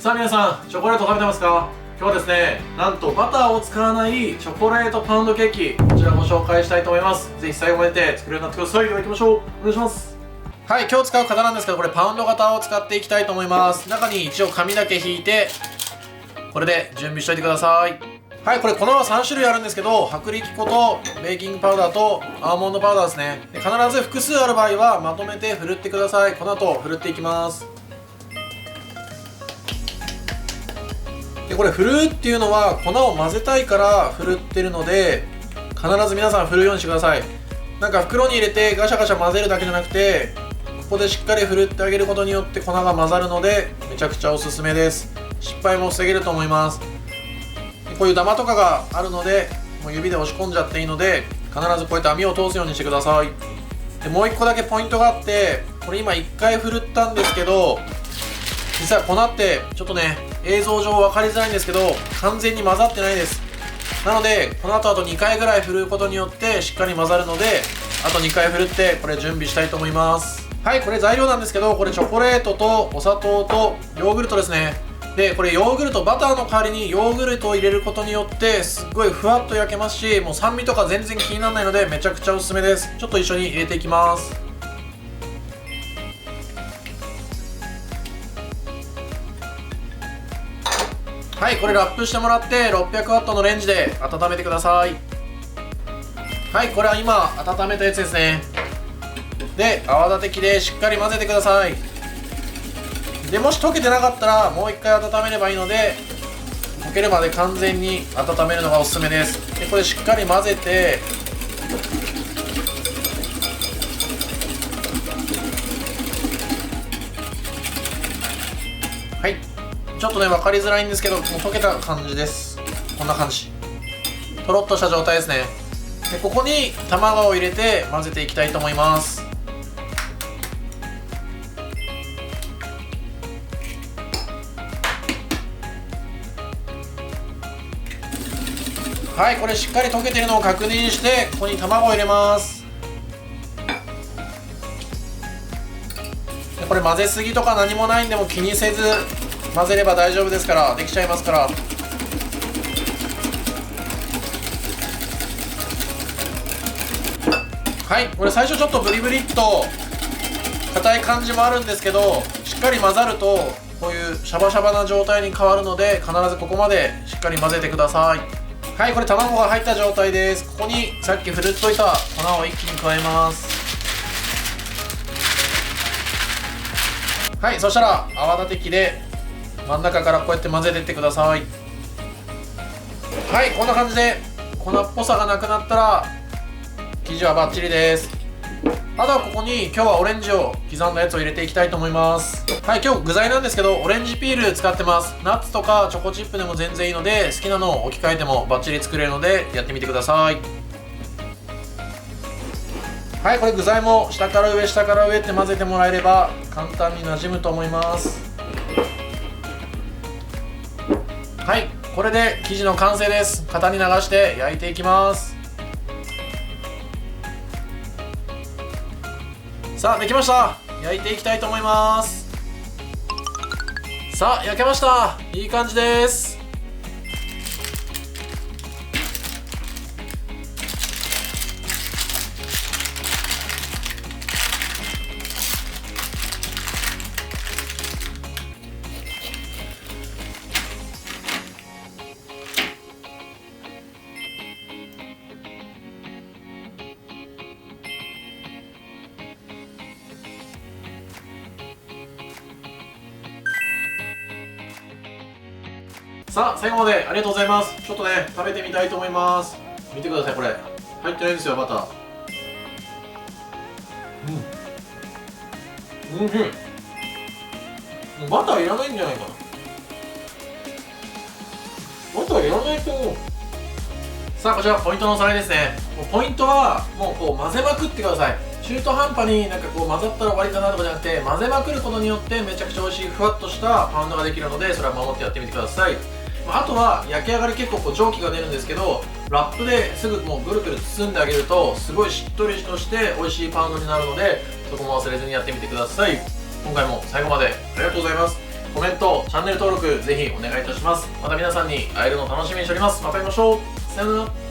さあ皆さん、チョコレート食べてますか？今日はですね、なんとバターを使わないチョコレートパウンドケーキ、こちらご紹介したいと思います。ぜひ最後まで作るようになってください。では行きましょう。お願いします。はい、今日使う型なんですけど、これパウンド型を使っていきたいと思います。中に一応紙だけ引いて、これで準備しといてください。はい、これ粉は3種類あるんですけど、薄力粉とベーキングパウダーとアーモンドパウダーですね。で、必ず複数ある場合はまとめてふるってください。この後ふるっていきます。で、これふるっていうのは粉を混ぜたいからふるってるので、必ず皆さんふるようにしてください。なんか袋に入れてガシャガシャ混ぜるだけじゃなくて、ここでしっかりふるってあげることによって粉が混ざるので、めちゃくちゃおすすめです。失敗も防げると思います。こういうダマとかがあるので、もう指で押し込んじゃっていいので、必ずこうやって網を通すようにしてください。で、もう1個だけポイントがあって、これ今1回ふるったんですけど、実は粉ってちょっとね、映像上分かりづらいんですけど、完全に混ざってないです。なのでこの後あと2回ぐらいふることによってしっかり混ざるので、あと2回ふるってこれ準備したいと思います。はい、これ材料なんですけど、これチョコレートとお砂糖とヨーグルトですね。で、これヨーグルト、バターの代わりにヨーグルトを入れることによってすっごいふわっと焼けますし、もう酸味とか全然気にならないのでめちゃくちゃおすすめです。ちょっと一緒に入れていきます。はい、これラップしてもらって600ワットのレンジで温めてください。はい、これは今温めたやつですね。で、泡立て器でしっかり混ぜてください。で、もし溶けてなかったらもう一回温めればいいので、溶けるまで完全に温めるのがおすすめです。で、これしっかり混ぜて、はい、ちょっとね分かりづらいんですけど、もう溶けた感じです。こんな感じ、とろっとした状態ですね。で、ここに卵を入れて混ぜていきたいと思います。はい、これしっかり溶けてるのを確認して、ここに卵を入れます。で、これ混ぜすぎとか何もないんで、も気にせず混ぜれば大丈夫ですから、できちゃいますから。はい、これ最初ちょっとブリブリっと硬い感じもあるんですけど、しっかり混ざるとこういうシャバシャバな状態に変わるので、必ずここまでしっかり混ぜてください。はい、これ卵が入った状態です。ここにさっきふるっといた粉を一気に加えます。はい、そしたら泡立て器で真ん中からこうやって混ぜていってください。はい、こんな感じで粉っぽさがなくなったら生地はバッチリです。あとはここに今日はオレンジを刻んだやつを入れていきたいと思います。はい、今日具材なんですけど、オレンジピール使ってます。ナッツとかチョコチップでも全然いいので、好きなのを置き換えてもバッチリ作れるのでやってみてください。はい、これ具材も下から上下から上って混ぜてもらえれば簡単に馴染むと思います。はい、これで生地の完成です。型に流して焼いていきます。さあ、できました。焼いていきたいと思います。さあ、焼けました。いい感じです。さあ、最後までありがとうございます。ちょっとね、食べてみたいと思います。見てください、これ入ってないんですよ、バター。うん、もうバターいらないんじゃないかな。バターいらないと思う。さあ、こちらポイントのおさらいですね。もうポイントはもうこう混ぜまくってください。中途半端になんかこう混ざったら終わりかなとかじゃなくて、混ぜまくることによってめちゃくちゃ美味しいふわっとしたパウンドができるので、それは守ってやってみてください。あとは焼き上がり結構こう蒸気が出るんですけど、ラップですぐもうぐるぐる包んであげるとすごいしっとりとして美味しいパウンドになるので、そこも忘れずにやってみてください。今回も最後までありがとうございます。コメント、チャンネル登録ぜひお願いいたします。また皆さんに会えるのを楽しみにしております。また会いましょう。さよなら。